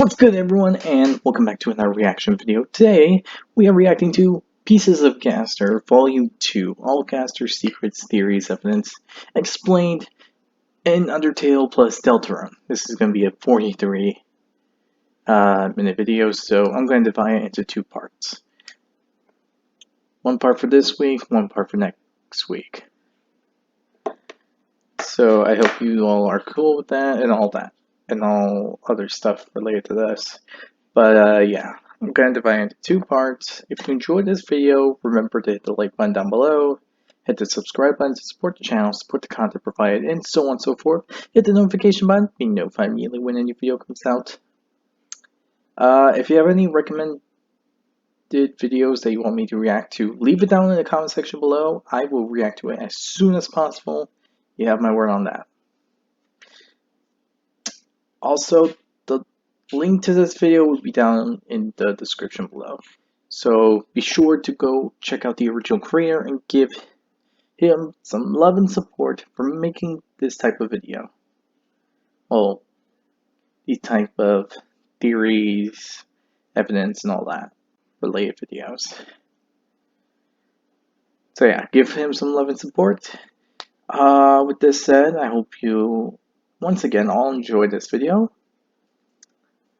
What's good, everyone, and welcome back to another reaction video. Today, we are reacting to Pieces of Gaster, Volume 2, All Gaster's Secrets, Theories, Evidence, Explained in Undertale plus Deltarune. This is going to be a 43-minute video, so I'm going to divide it into two parts. One part for this week, one part for next week. So I hope you all are cool with that, and all other stuff related to this. But yeah, I'm going to divide it into two parts. If you enjoyed this video, remember to hit the like button down below, hit the subscribe button to support the channel, support the content provided, and so on and so forth. Hit the notification button, be notified immediately when a new video comes out. If you have any recommended videos that you want me to react to, leave it down in the comment section below. I will react to it as soon as possible. You have my word on that. Also, the link to this video will be down in the description below. So be sure to go check out the original creator and give him some love and support for making this type of video. Well, these type of theories, evidence, and all that related videos. So yeah, give him some love and support. With this said, I hope you once again all enjoyed this video.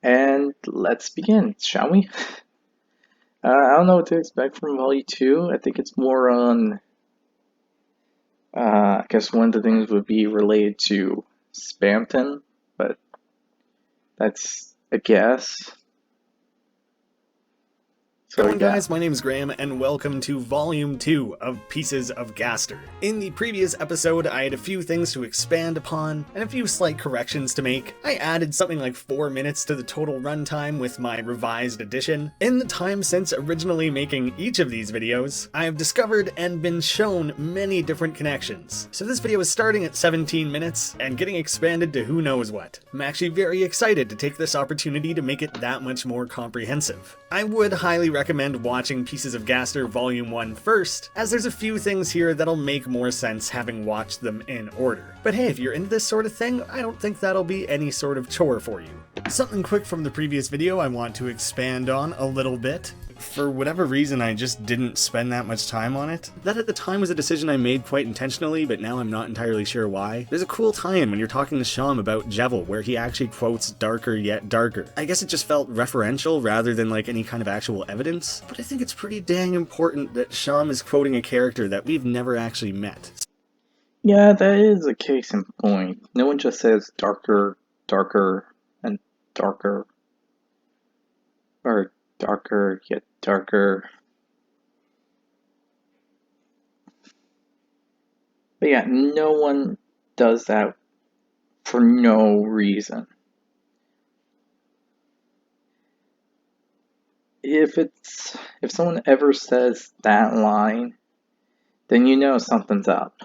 And let's begin, shall we? I don't know what to expect from Volume 2. I think it's more on, I guess one of the things would be related to Spamton, but that's a guess. Hello guys, my name is Graham and welcome to Volume 2 of Pieces of Gaster. In the previous episode, I had a few things to expand upon and a few slight corrections to make. I added something like 4 minutes to the total runtime with my revised edition. In the time since originally making each of these videos, I have discovered and been shown many different connections. So this video is starting at 17 minutes and getting expanded to who knows what. I'm actually very excited to take this opportunity to make it that much more comprehensive. I would highly recommend watching Pieces of Gaster Volume 1 first, as there's a few things here that'll make more sense having watched them in order. But hey, if you're into this sort of thing, I don't think that'll be any sort of chore for you. Something quick from the previous video I want to expand on a little bit. For whatever reason, I just didn't spend that much time on it. That at the time was a decision I made quite intentionally, but now I'm not entirely sure why. There's a cool tie-in when you're talking to Sham about Jevil, where he actually quotes darker yet darker. I guess it just felt referential rather than like any kind of actual evidence, but I think it's pretty dang important that Sham is quoting a character that we've never actually met. Yeah, that is a case in point. No one just says darker, darker, and darker. Or darker yet darker. But yeah, no one does that for no reason. If someone ever says that line, then you know something's up.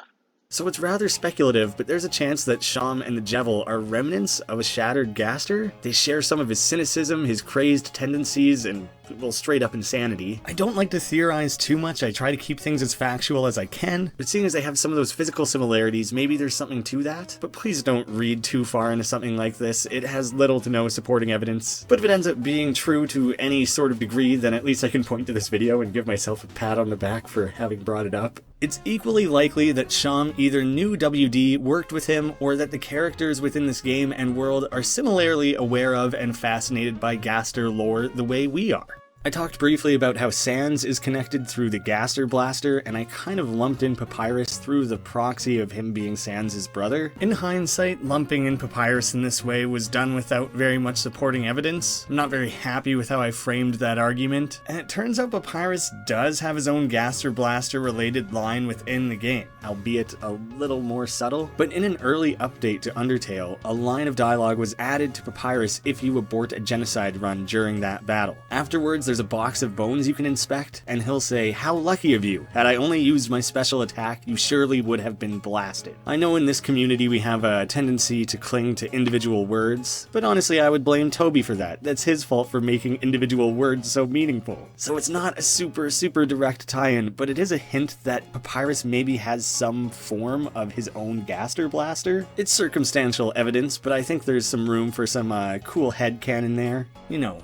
So it's rather speculative, but there's a chance that Sham and the Jevil are remnants of a shattered Gaster. They share some of his cynicism, his crazed tendencies, and, well, straight up insanity. I don't like to theorize too much, I try to keep things as factual as I can, but seeing as they have some of those physical similarities, maybe there's something to that. But please don't read too far into something like this, it has little to no supporting evidence. But if it ends up being true to any sort of degree, then at least I can point to this video and give myself a pat on the back for having brought it up. It's equally likely that Sham either knew WD, worked with him, or that the characters within this game and world are similarly aware of and fascinated by Gaster lore the way we are. I talked briefly about how Sans is connected through the Gaster Blaster, and I kind of lumped in Papyrus through the proxy of him being Sans' brother. In hindsight, lumping in Papyrus in this way was done without very much supporting evidence. I'm not very happy with how I framed that argument, and it turns out Papyrus does have his own Gaster Blaster related line within the game, albeit a little more subtle. But in an early update to Undertale, a line of dialogue was added to Papyrus if you abort a genocide run during that battle. Afterwards, there's there's a box of bones you can inspect, and he'll say, "How lucky of you. Had I only used my special attack, you surely would have been blasted." I know in this community we have a tendency to cling to individual words, but honestly I would blame Toby for that. That's his fault for making individual words so meaningful. So it's not a super direct tie-in, but it is a hint that Papyrus maybe has some form of his own Gaster Blaster. It's circumstantial evidence, but I think there's some room for some cool headcanon there. You know,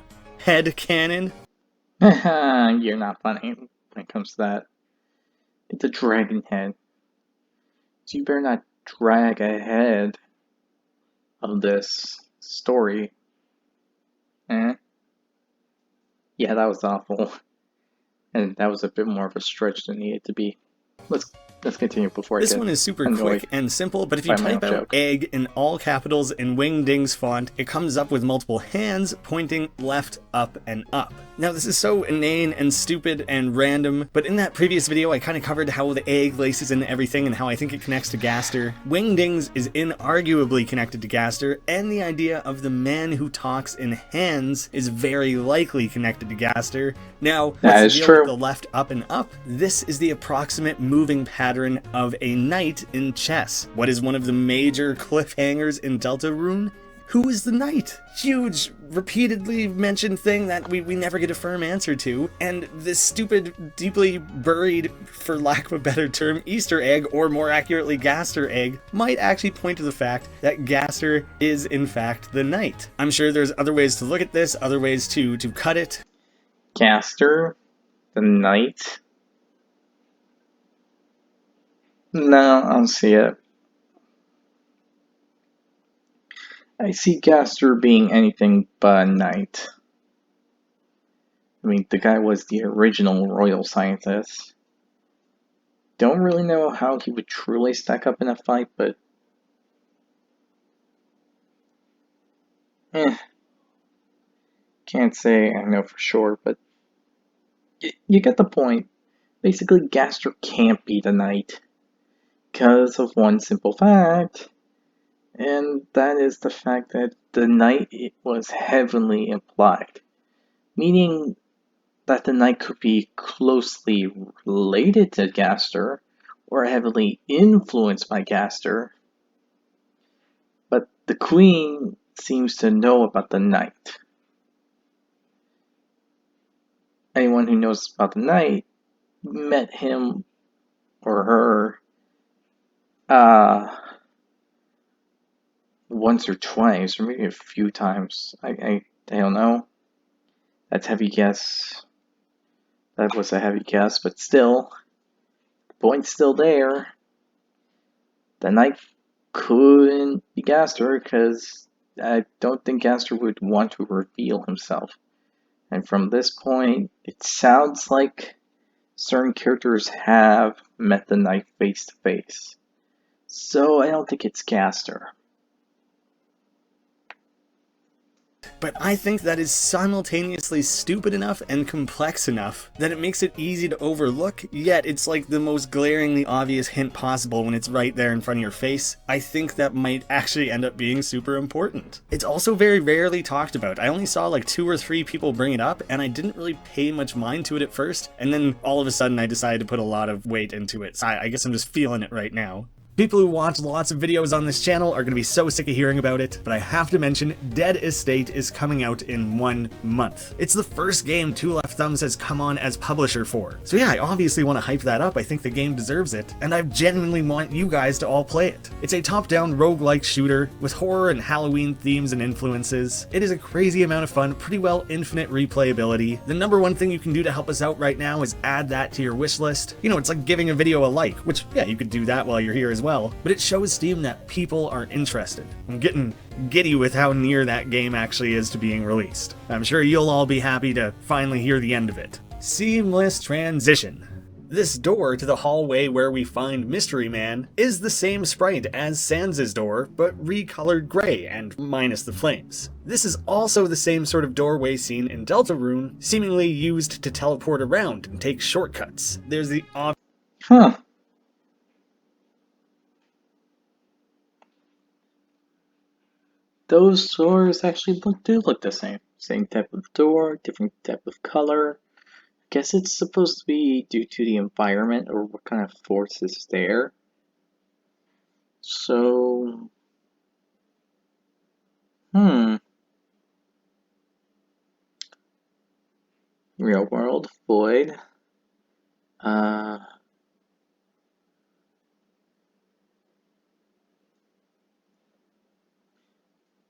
headcanon? You're not funny when it comes to that. It's a dragon head. So you better not drag ahead of this story. Eh? Yeah, that was awful. And that was a bit more of a stretch than it needed to be. Let's continue before I This get one is super annoyed quick and simple, but if you by my type own out joke. egg in all capitals in Wingding's font, it comes up with multiple hands pointing left, up, and up. Now this is so inane and stupid and random, but in that previous video I kind of covered how the egg laces into everything and how I think it connects to Gaster. Wingdings is inarguably connected to Gaster, and the idea of the man who talks in hands is very likely connected to Gaster. Now, That what's is the deal true. with the left, up, and up? This is the approximate moving pattern of a knight in chess. What is one of the major cliffhangers in Deltarune? Who is the knight? Huge, repeatedly mentioned thing that we never get a firm answer to, and this stupid, deeply buried, for lack of a better term, Easter egg, or more accurately Gaster egg, might actually point to the fact that Gaster is in fact the knight. I'm sure there's other ways to look at this, other ways to cut it. Gaster, the knight. No, I don't see it. I see Gaster being anything but a knight. I mean, the guy was the original royal scientist. Don't really know how he would truly stack up in a fight, but can't say I know for sure, but you get the point. Basically, Gaster can't be the knight because of one simple fact, and that is the fact that the knight was heavenly implied, meaning that the knight could be closely related to Gaster or heavily influenced by Gaster, but the queen seems to know about the knight. Anyone who knows about the knight met him or her once or twice, or maybe a few times. I don't know. That's heavy guess. That was a heavy guess, but still, the point's still there. The knight couldn't be Gaster because I don't think Gaster would want to reveal himself. And from this point, it sounds like certain characters have met the knight face to face. So I don't think it's Gaster. But I think that is simultaneously stupid enough and complex enough that it makes it easy to overlook, yet it's like the most glaringly obvious hint possible when it's right there in front of your face. I think that might actually end up being super important. It's also very rarely talked about. I only saw like 2 or 3 people bring it up, and I didn't really pay much mind to it at first, and then all of a sudden I decided to put a lot of weight into it, so I guess I'm just feeling it right now. People who watch lots of videos on this channel are going to be so sick of hearing about it, but I have to mention Dead Estate is coming out in 1 month. It's the first game Two Left Thumbs has come on as publisher for. So yeah, I obviously want to hype that up. I think the game deserves it, and I genuinely want you guys to all play it. It's a top-down roguelike shooter with horror and Halloween themes and influences. It is a crazy amount of fun, pretty well infinite replayability. The #1 thing you can do to help us out right now is add that to your wish list. You know, it's like giving a video a like, which yeah, you could do that while you're here as well, but it shows Steam that people are interested. I'm getting giddy with how near that game actually is to being released. I'm sure you'll all be happy to finally hear the end of it. Seamless transition. This door to the hallway where we find Mystery Man is the same sprite as Sans' door, but recolored gray and minus the flames. This is also the same sort of doorway seen in Deltarune, seemingly used to teleport around and take shortcuts. There's the Huh. those doors actually do look the same. Same type of door, different type of color. I guess it's supposed to be due to the environment or what kind of force is there. So, real world, void. Uh,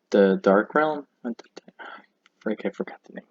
the Dark Realm? I forgot the name.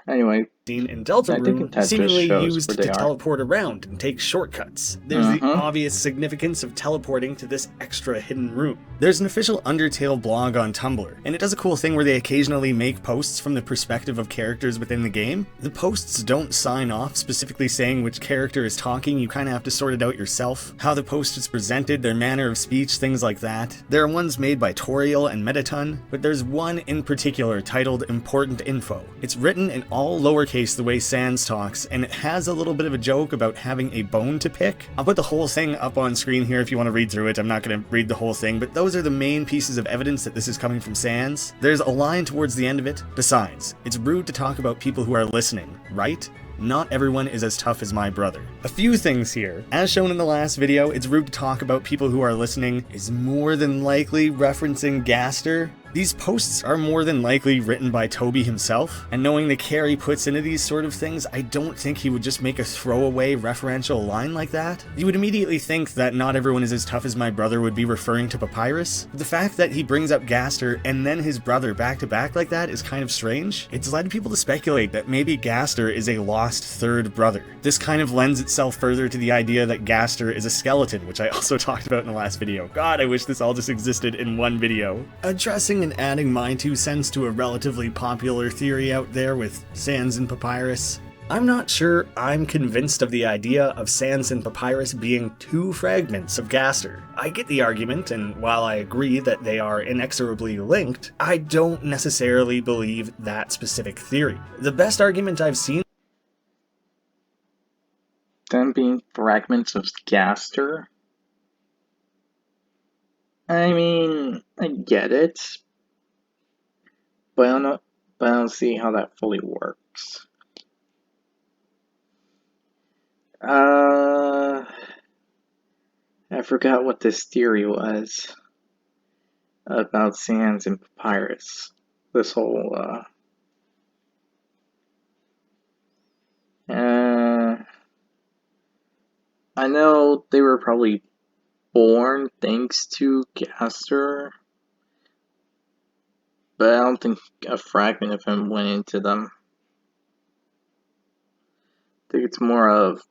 Anyway, in I think Deltarune that just seemingly shows used where to they are. teleport around and take shortcuts. There's the obvious significance of teleporting to this extra hidden room. There's an official Undertale blog on Tumblr, and it does a cool thing where they occasionally make posts from the perspective of characters within the game. The posts don't sign off specifically saying which character is talking, you kind of have to sort it out yourself. How the post is presented, their manner of speech, things like that. There are ones made by Toriel and Mettaton, but there's one in particular titled Important Info. It's written in all lowercase the way Sans talks, and it has a little bit of a joke about having a bone to pick. I'll put the whole thing up on screen here if you want to read through it. I'm not going to read the whole thing, but those are the main pieces of evidence that this is coming from Sans. There's a line towards the end of it. Besides, it's rude to talk about people who are listening, right? Not everyone is as tough as my brother. A few things here. As shown in the last video, it's rude to talk about people who are listening is more than likely referencing Gaster. These posts are more than likely written by Toby himself, and knowing the care he puts into these sort of things, I don't think he would just make a throwaway referential line like that. You would immediately think that not everyone is as tough as my brother would be referring to Papyrus. But the fact that he brings up Gaster and then his brother back to back like that is kind of strange. It's led people to speculate that maybe Gaster is a lost third brother. This kind of lends itself further to the idea that Gaster is a skeleton, which I also talked about in the last video. God, I wish this all just existed in one video. Addressing and adding my 2 cents to a relatively popular theory out there with Sans and Papyrus. I'm not sure I'm convinced of the idea of Sans and Papyrus being 2 fragments of Gaster. I get the argument, and while I agree that they are inexorably linked, I don't necessarily believe that specific theory. The best argument I've seen them being fragments of Gaster. I mean, I get it, but I don't see how that fully works. I forgot what this theory was about Sans and Papyrus. This whole, I know they were probably born thanks to Gaster, but I don't think a fragment of him went into them. I think it's more of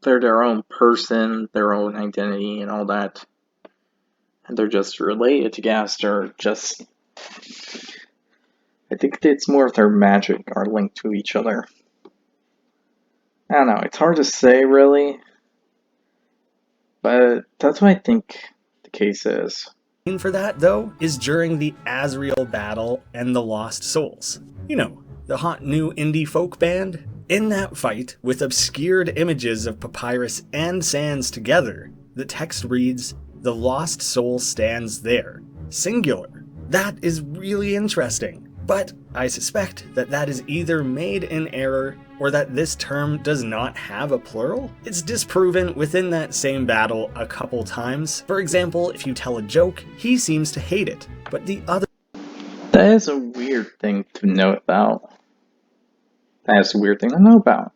they're their own person, their own identity, and all that. And they're just related to Gaster, I think it's more of their magic are linked to each other. I don't know, it's hard to say really, but that's what I think the case is. For that, though, is during the Azrael battle and the Lost Souls. You know, the hot new indie folk band? In that fight, with obscured images of Papyrus and Sans together, the text reads, "The lost soul stands there." Singular. That is really interesting. But I suspect that that is either made in error or that this term does not have a plural. It's disproven within that same battle a couple times. For example, if you tell a joke, he seems to hate it, but the other... That is a weird thing to know about. That's a weird thing to know about.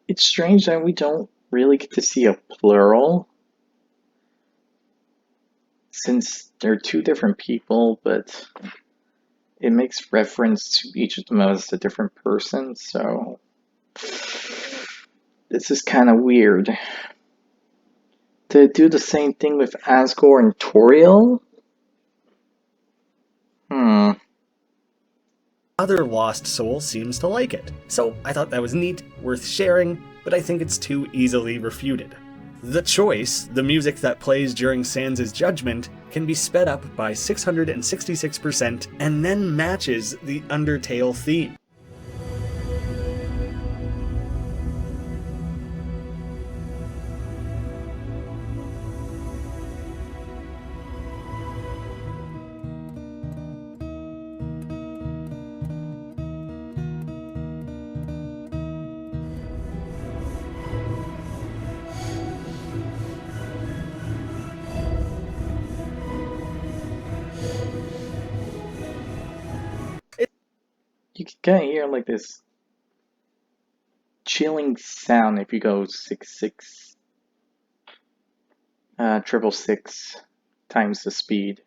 It's strange that we don't really get to see a plural, since they're 2 different people, but it makes reference to each of them as a different person, so this is kind of weird. To do the same thing with Asgore and Toriel? Other lost soul seems to like it. So I thought that was neat, worth sharing, but I think it's too easily refuted. The choice, the music that plays during Sans' judgment, can be sped up by 666% and then matches the Undertale theme. you can kind of hear like this chilling sound if you go 6 triple six times the speed.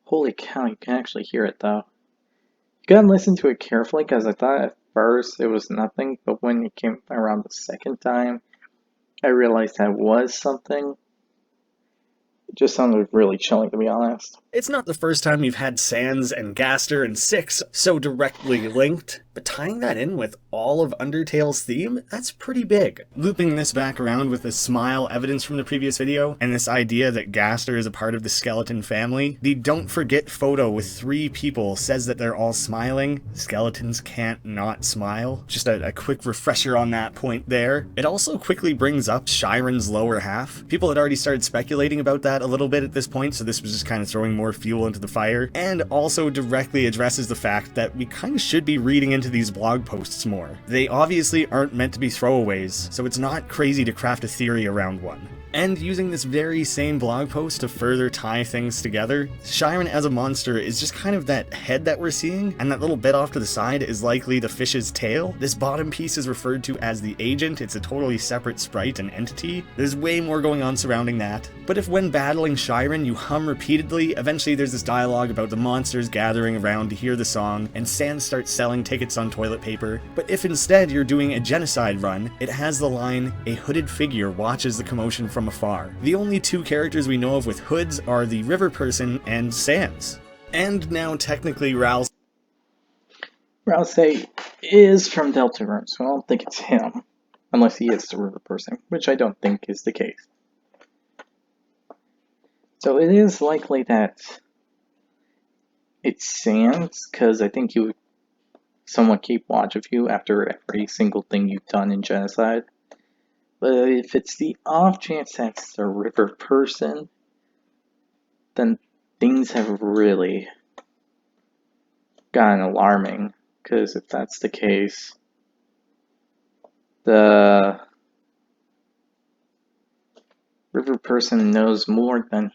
Holy cow, you can actually hear it though. You gotta listen to it carefully because I thought at first it was nothing, but when it came around the second time, I realized that was something. It just sounded really chilling, to be honest. It's not the first time you've had Sans and Gaster and Six so directly linked, but tying that in with all of Undertale's theme, that's pretty big. Looping this back around with the smile evidence from the previous video, and this idea that Gaster is a part of the skeleton family, the don't forget photo with 3 people says that they're all smiling. Skeletons can't not smile. Just a quick refresher on that point there. It also quickly brings up Shyren's lower half. People had already started speculating about that a little bit at this point, so this was just kind of throwing more fuel into the fire, and also directly addresses the fact that we kind of should be reading into these blog posts more. They obviously aren't meant to be throwaways, so it's not crazy to craft a theory around one. And using this very same blog post to further tie things together, Shyren as a monster is just kind of that head that we're seeing, and that little bit off to the side is likely the fish's tail. This bottom piece is referred to as the agent. It's a totally separate sprite and entity. There's way more going on surrounding that. But if when battling Shyren you hum repeatedly, eventually there's this dialogue about the monsters gathering around to hear the song, and Sans starts selling tickets on toilet paper. But if instead you're doing a genocide run, it has the line, "A hooded figure watches the commotion from afar." The only 2 characters we know of with hoods are the river person and Sans. And now technically Ralse is from Deltarune, so I don't think it's him. Unless he is the river person, which I don't think is the case. So it is likely that it's Sans, because I think someone keep watch of you after every single thing you've done in Genocide. But if it's the off chance that's the river person, then things have really gotten alarming. Because if that's the case, the river person knows more than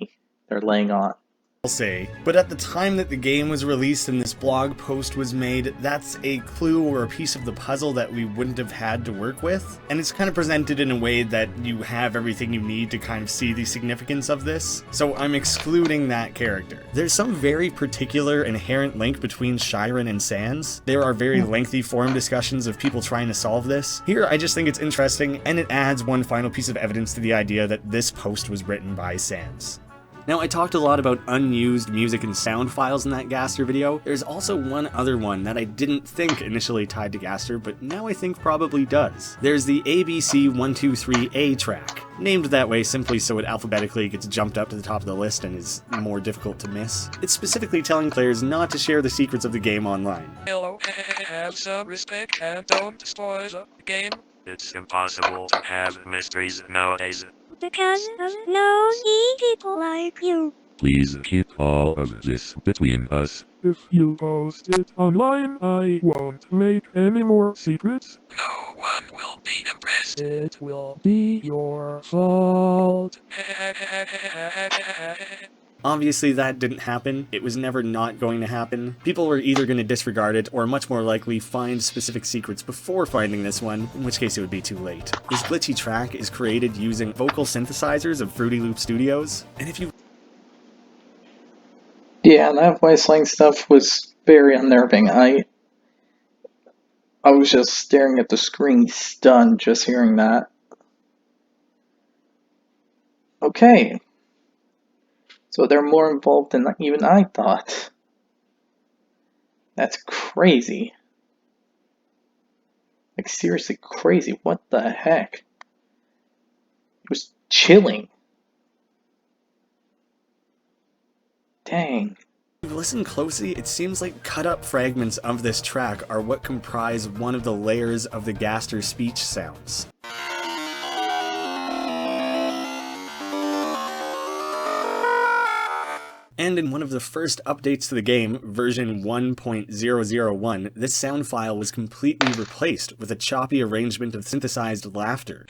they're laying on. I'll say, but at the time that the game was released and this blog post was made, that's a clue or a piece of the puzzle that we wouldn't have had to work with, and it's kind of presented in a way that you have everything you need to kind of see the significance of this, so I'm excluding that character. There's some very particular inherent link between Shyren and Sans. There are very lengthy forum discussions of people trying to solve this. Here, I just think it's interesting, and it adds one final piece of evidence to the idea that this post was written by Sans. Now, I talked a lot about unused music and sound files in that Gaster video. There's also one other one that I didn't think initially tied to Gaster, but now I think probably does. There's the ABC123A track, named that way simply so it alphabetically gets jumped up to the top of the list and is more difficult to miss. It's specifically telling players not to share the secrets of the game online. Hello, have some respect and don't spoil the game. It's impossible to have mysteries nowadays. Because of nosy people like you. Please keep all of this between us. If you post it online, I won't make any more secrets. No one will be impressed. It will be your fault. Obviously that didn't happen. It was never not going to happen. People were either going to disregard it or much more likely find specific secrets before finding this one, in which case it would be too late. This glitchy track is created using vocal synthesizers of Fruity Loop Studios, and if you Yeah, that voice-line stuff was very unnerving. I was just staring at the screen stunned just hearing that. Okay. So they're more involved than even I thought. That's crazy. Like, seriously crazy. What the heck? It was chilling. Dang. If you listen closely, it seems like cut-up fragments of this track are what comprise one of the layers of the Gaster speech sounds. And in one of the first updates to the game, version 1.001, this sound file was completely replaced with a choppy arrangement of synthesized laughter.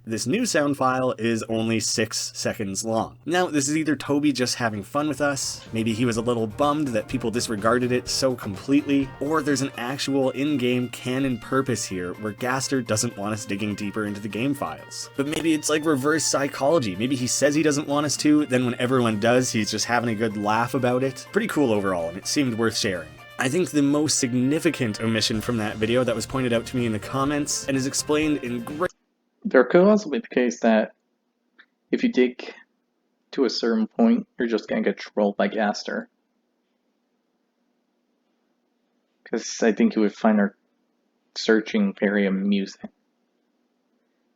This new sound file is only 6 seconds long. Now, this is either Toby just having fun with us, maybe he was a little bummed that people disregarded it so completely, or there's an actual in-game canon purpose here where Gaster doesn't want us digging deeper into the game files. But maybe it's like reverse psychology. Maybe he says he doesn't want us to, then when everyone does, he's just having a good laugh about it. Pretty cool overall, and it seemed worth sharing. I think the most significant omission from that video that was pointed out to me in the comments and is explained in great... There could also be the case that if you dig to a certain point, you're just gonna get trolled by Gaster. Because I think he would find our searching very amusing.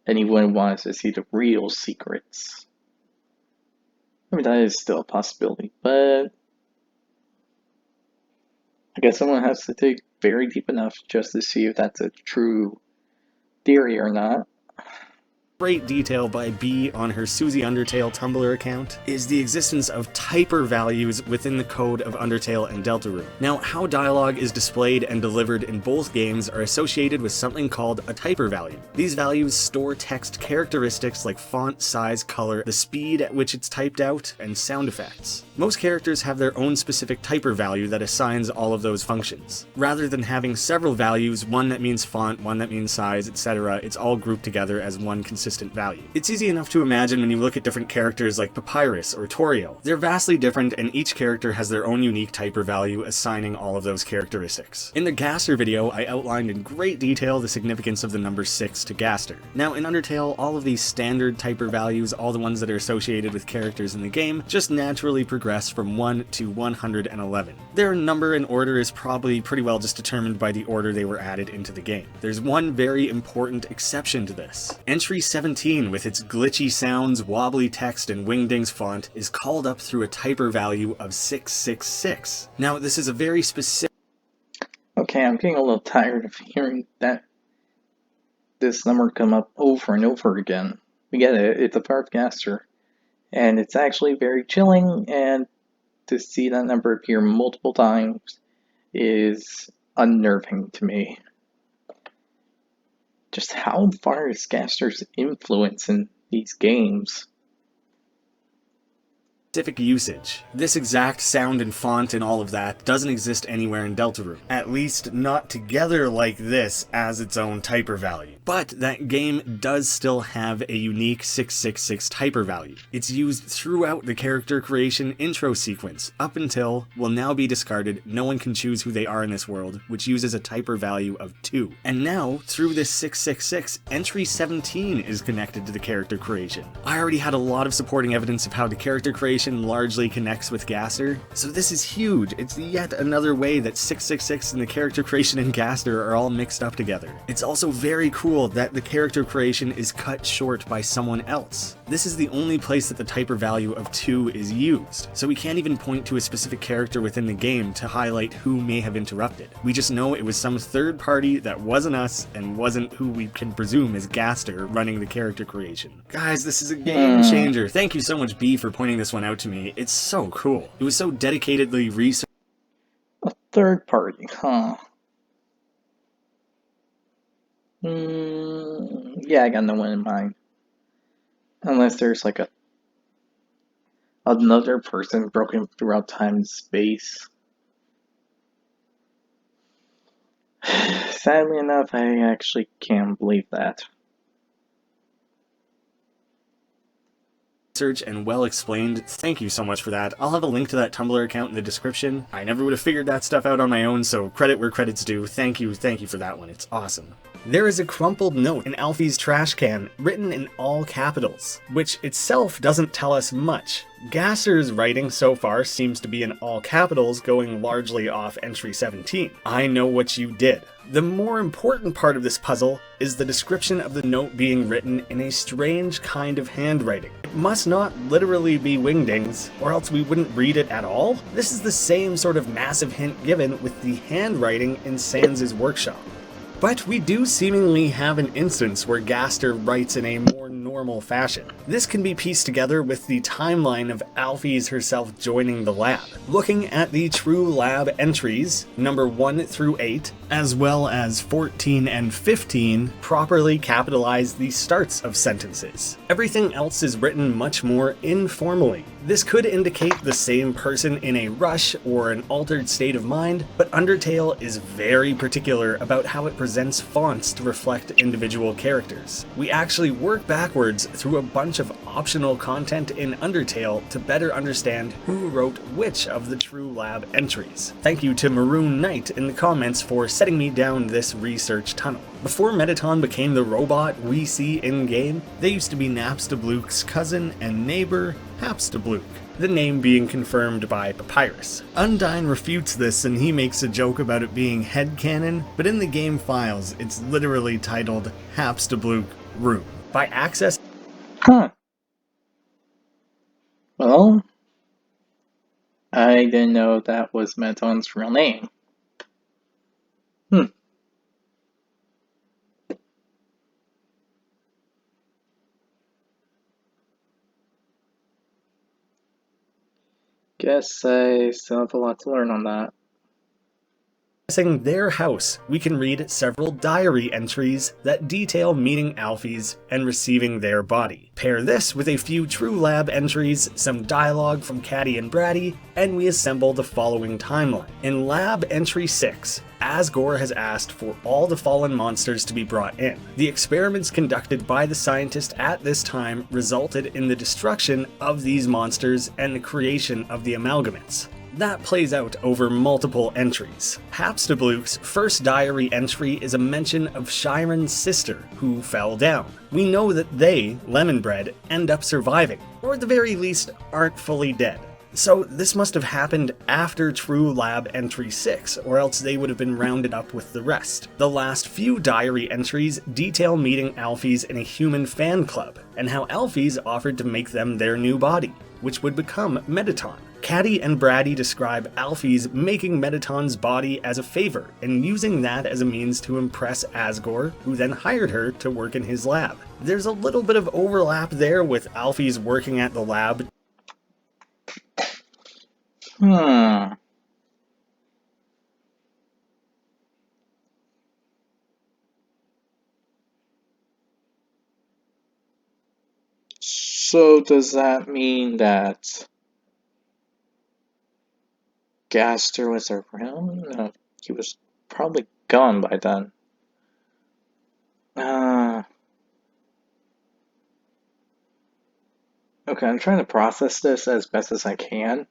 And he wouldn't want us to see the real secrets. I mean, that is still a possibility, but I guess someone has to dig very deep enough just to see if that's a true theory or not. Great detail by B on her Susie Undertale Tumblr account is the existence of typer values within the code of Undertale and Deltarune. Now, how dialogue is displayed and delivered in both games are associated with something called a typer value. These values store text characteristics like font, size, color, the speed at which it's typed out, and sound effects. Most characters have their own specific typer value that assigns all of those functions. Rather than having several values, one that means font, one that means size, etc., it's all grouped together as one consistent value. It's easy enough to imagine when you look at different characters like Papyrus or Torio. They're vastly different, and each character has their own unique typer value assigning all of those characteristics. In the Gaster video, I outlined in great detail the significance of the number 6 to Gaster. Now, in Undertale, all of these standard typer values, all the ones that are associated with characters in the game, just naturally progress from 1 to 111. Their number and order is probably pretty well just determined by the order they were added into the game. There's one very important exception to this. Entry 17, with its glitchy sounds, wobbly text, and Wingdings font, is called up through a typer value of 666. Now, this is a very specific... Okay, I'm getting a little tired of hearing this number come up over and over again. We get it, it's a part of Gaster. And it's actually very chilling, and to see that number appear multiple times is unnerving to me. Just how far is Gaster's influence in these games? Specific usage. This exact sound and font and all of that doesn't exist anywhere in Deltarune. At least not together like this as its own typer value. But that game does still have a unique 666 typer value. It's used throughout the character creation intro sequence, up until, will now be discarded, no one can choose who they are in this world, which uses a typer value of 2. And now, through this 666, entry 17 is connected to the character creation. I already had a lot of supporting evidence of how the character creation largely connects with Gaster, so this is huge. It's yet another way that 666 and the character creation in Gaster are all mixed up together. It's also very cool that the character creation is cut short by someone else. This is the only place that the typer value of 2 is used, so we can't even point to a specific character within the game to highlight who may have interrupted. We just know it was some third party that wasn't us and wasn't who we can presume is Gaster running the character creation. Guys, this is a game changer. Thank you so much, B, for pointing this one out to me. It's so cool. It was so dedicatedly researched. A third party, huh? Yeah, I got no one in mind. Unless there's like another person broken throughout time and space. Sadly enough, I actually can't believe that. And well explained. Thank you so much for that. I'll have a link to that Tumblr account in the description. I never would have figured that stuff out on my own, so credit where credit's due. Thank you for that one. It's awesome. There is a crumpled note in Alfie's trash can, written in all capitals, which itself doesn't tell us much. Gaster's writing so far seems to be in all capitals, going largely off entry 17. I know what you did. The more important part of this puzzle is the description of the note being written in a strange kind of handwriting. It must not literally be Wingdings, or else we wouldn't read it at all. This is the same sort of massive hint given with the handwriting in Sans' workshop. But we do seemingly have an instance where Gaster writes in a more normal fashion. This can be pieced together with the timeline of Alphys herself joining the lab. Looking at the true lab entries, number 1 through 8, as well as 14 and 15 properly capitalize the starts of sentences. Everything else is written much more informally. This could indicate the same person in a rush or an altered state of mind, but Undertale is very particular about how it presents fonts to reflect individual characters. We actually work backwards through a bunch of optional content in Undertale to better understand who wrote which of the True Lab entries. Thank you to Maroon Knight in the comments for setting me down this research tunnel. Before Mettaton became the robot we see in-game, they used to be Napstablook's cousin and neighbor, Hapstablook, the name being confirmed by Papyrus. Undyne refutes this and he makes a joke about it being headcanon, but in the game files it's literally titled Hapstablook Room. By access... Huh. Well, I didn't know that was Meton's real name. Guess I still have a lot to learn on that. Accessing their house, we can read several diary entries that detail meeting Alphys and receiving their body. Pair this with a few True Lab entries, some dialogue from Caddy and Bratty, and we assemble the following timeline. In Lab Entry 6, Asgore has asked for all the fallen monsters to be brought in. The experiments conducted by the scientist at this time resulted in the destruction of these monsters and the creation of the amalgamates. That plays out over multiple entries. Hapstablook's first diary entry is a mention of Shiren's sister, who fell down. We know that they, Lemonbread, end up surviving, or at the very least, aren't fully dead. So this must have happened after True Lab Entry 6, or else they would have been rounded up with the rest. The last few diary entries detail meeting Alphys in a human fan club, and how Alphys offered to make them their new body, which would become Mettaton. Caddy and Bratty describe Alphys making Mettaton's body as a favor, and using that as a means to impress Asgore, who then hired her to work in his lab. There's a little bit of overlap there with Alphys working at the lab. So does that mean that Gaster was around? No, he was probably gone by then. Okay, I'm trying to process this as best as I can.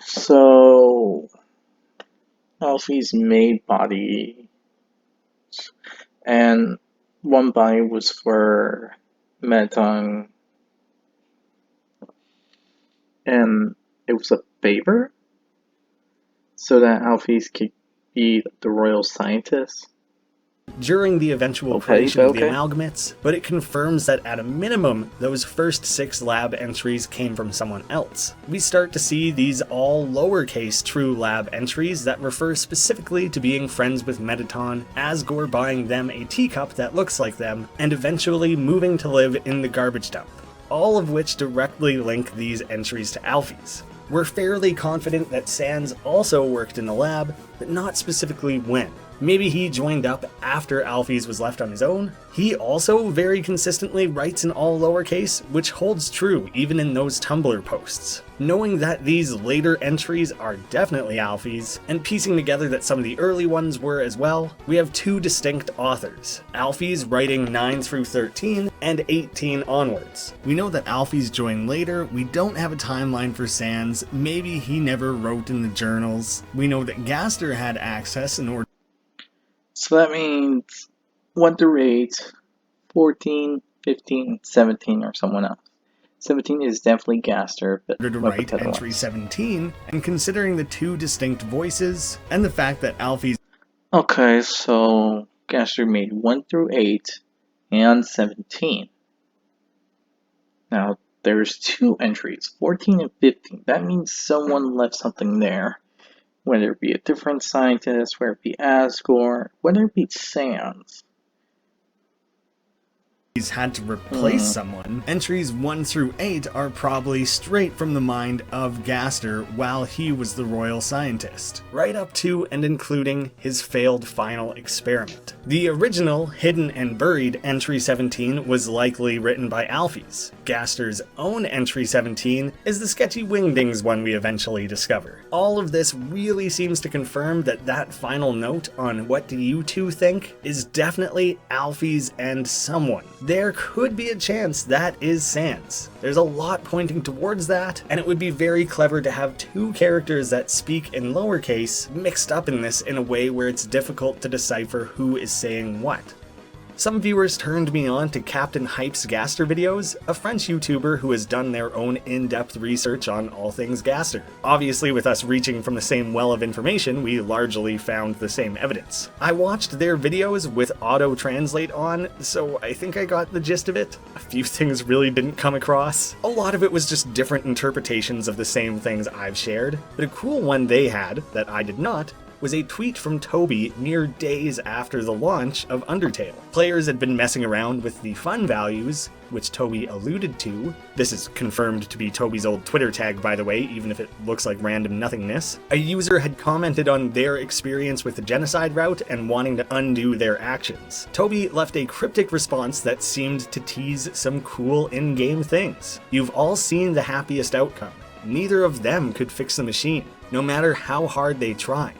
So, Alfie's made body, and one body was for Meton, and it was a favor, so that Alfie's could be the royal scientist. During the eventual creation of the amalgamates, but it confirms that at a minimum, those first 6 lab entries came from someone else. We start to see these all lowercase True Lab entries that refer specifically to being friends with Mettaton, Asgore buying them a teacup that looks like them, and eventually moving to live in the garbage dump, all of which directly link these entries to Alphys. We're fairly confident that Sans also worked in the lab, but not specifically when. Maybe he joined up after Alphys was left on his own. He also very consistently writes in all lowercase, which holds true even in those Tumblr posts. Knowing that these later entries are definitely Alphys, and piecing together that some of the early ones were as well, we have 2 distinct authors. Alphys writing 9 through 13, and 18 onwards. We know that Alphys joined later, we don't have a timeline for Sans, maybe he never wrote in the journals. We know that Gaster had access in order. So that means 1 through 8, 14, 15, 17, or someone else. 17 is definitely Gaster, but to write entry 17, and considering the 2 distinct voices, and the fact that Alphys... Okay, so Gaster made 1 through 8, and 17. Now, there's 2 entries, 14 and 15. That means someone left something there. Whether it be a different scientist, whether it be Asgore, whether it be Sans. he's had to replace someone, entries 1 through 8 are probably straight from the mind of Gaster while he was the royal scientist, right up to and including his failed final experiment. The original Hidden and Buried Entry 17 was likely written by Alphys. Gaster's own Entry 17 is the sketchy Wingdings one we eventually discover. All of this really seems to confirm that that final note on what do you two think is definitely Alphys and someone. There could be a chance that is Sans. There's a lot pointing towards that, and it would be very clever to have two characters that speak in lowercase mixed up in this in a way where it's difficult to decipher who is saying what. Some viewers turned me on to Captain Hype's Gaster videos, a French YouTuber who has done their own in-depth research on all things Gaster. Obviously, with us reaching from the same well of information, we largely found the same evidence. I watched their videos with auto-translate on, so I think I got the gist of it. A few things really didn't come across. A lot of it was just different interpretations of the same things I've shared, but a cool one they had, that I did not, was a tweet from Toby mere days after the launch of Undertale. Players had been messing around with the fun values, which Toby alluded to. This is confirmed to be Toby's old Twitter tag, by the way, even if it looks like random nothingness. A user had commented on their experience with the genocide route and wanting to undo their actions. Toby left a cryptic response that seemed to tease some cool in-game things. You've all seen the happiest outcome. Neither of them could fix the machine, no matter how hard they tried.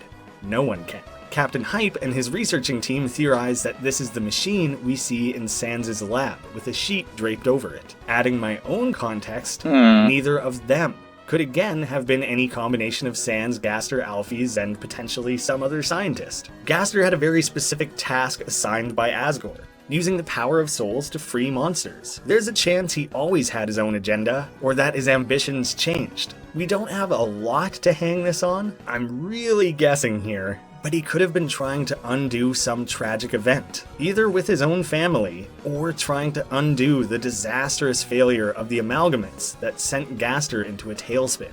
No one can. Captain Hype and his researching team theorize that this is the machine we see in Sans' lab, with a sheet draped over it. Adding my own context, neither of them could again have been any combination of Sans, Gaster, Alphys, and potentially some other scientist. Gaster had a very specific task assigned by Asgore, using the power of souls to free monsters. There's a chance he always had his own agenda, or that his ambitions changed. We don't have a lot to hang this on. I'm really guessing here, but he could have been trying to undo some tragic event, either with his own family, or trying to undo the disastrous failure of the amalgamates that sent Gaster into a tailspin.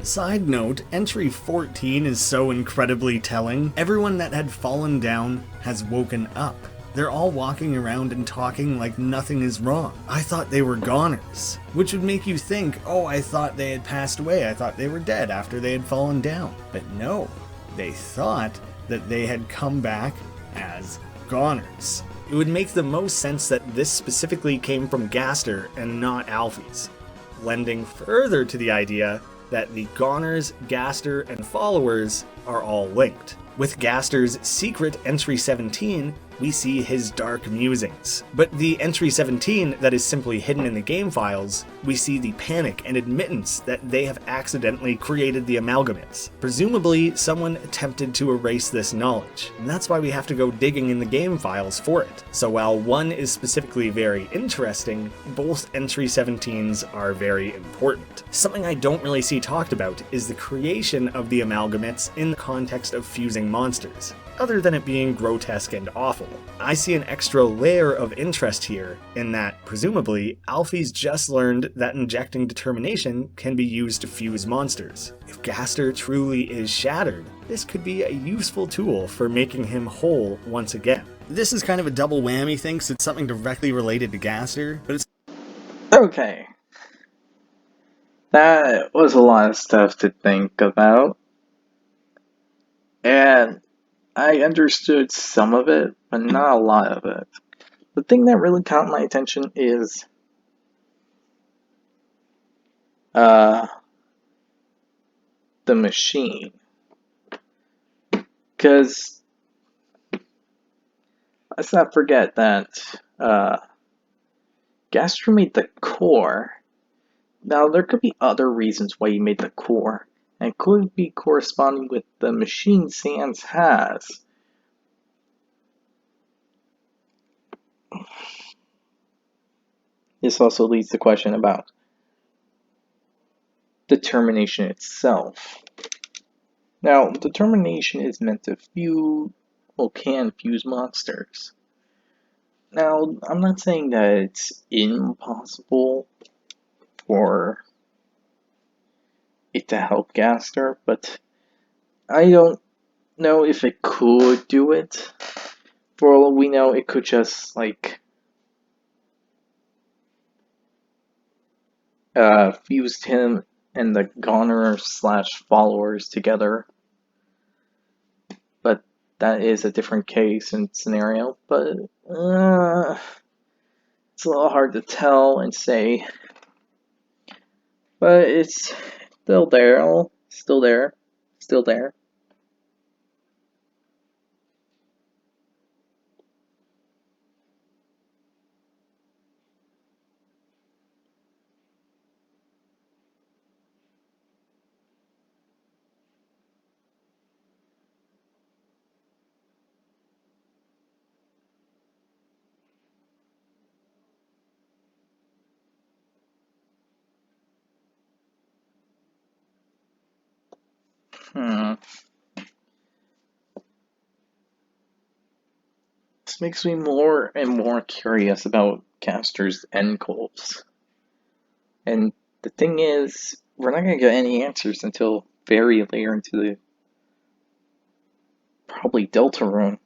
Side note, entry 14 is so incredibly telling. Everyone that had fallen down has woken up. They're all walking around and talking like nothing is wrong. I thought they were goners, which would make you think, oh, I thought they had passed away. I thought they were dead after they had fallen down. But no, they thought that they had come back as goners. It would make the most sense that this specifically came from Gaster and not Alphys, lending further to the idea that the goners, Gaster, and followers are all linked. With Gaster's secret entry 17, we see his dark musings. But the entry 17 that is simply hidden in the game files, we see the panic and admittance that they have accidentally created the amalgamates. Presumably, someone attempted to erase this knowledge, and that's why we have to go digging in the game files for it. So while one is specifically very interesting, both entry 17s are very important. Something I don't really see talked about is the creation of the amalgamates in the context of fusing monsters, other than it being grotesque and awful. I see an extra layer of interest here in that, presumably, Alphys just learned that injecting determination can be used to fuse monsters. If Gaster truly is shattered, this could be a useful tool for making him whole once again. This is kind of a double whammy thing, so it's something directly related to Gaster, but it's Okay. That was a lot of stuff to think about. And I understood some of it, but not a lot of it. The thing that really caught my attention is the machine. Because let's not forget that Gaster made the core. Now, there could be other reasons why he made the core, and it could be corresponding with the machine Sans has. This also leads to the question about determination itself. Now, determination is meant to can fuse monsters. Now, I'm not saying that it's impossible for it to help Gaster, but I don't know if it could do it. For all we know, it could just, like, fused him and the Goner / followers together. But that is a different case and scenario. But it's a little hard to tell and say. But it's still there, still there, still there. Hmm. This makes me more and more curious about Gaster's end goals. And the thing is, we're not going to get any answers until very later into the probably Deltarune.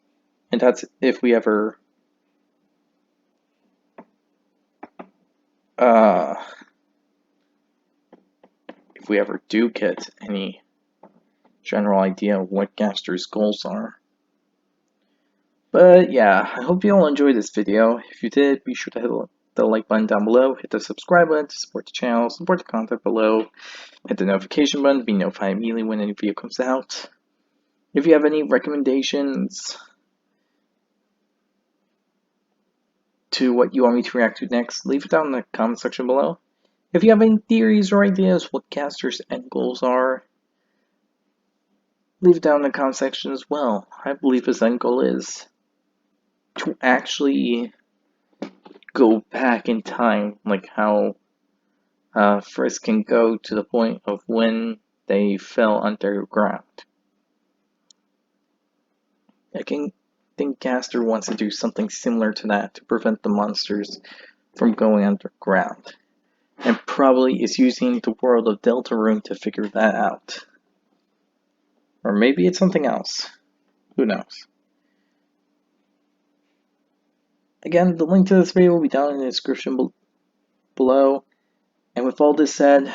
And that's if we ever do get any general idea of what Gaster's goals are. But yeah, I hope you all enjoyed this video. If you did, be sure to hit the like button down below, hit the subscribe button to support the channel, support the content below, hit the notification button to be notified immediately when any video comes out. If you have any recommendations to what you want me to react to next, leave it down in the comment section below. If you have any theories or ideas what Gaster's end goals are, leave it down in the comment section as well. I believe his end goal is to actually go back in time, like how Frisk can go to the point of when they fell underground. I think Gaster wants to do something similar to that to prevent the monsters from going underground. And probably is using the world of Deltarune to figure that out. Or maybe it's something else. Who knows? Again, the link to this video will be down in the description below. And with all this said,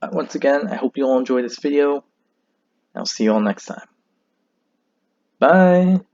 once again, I hope you all enjoyed this video. I'll see you all next time. Bye!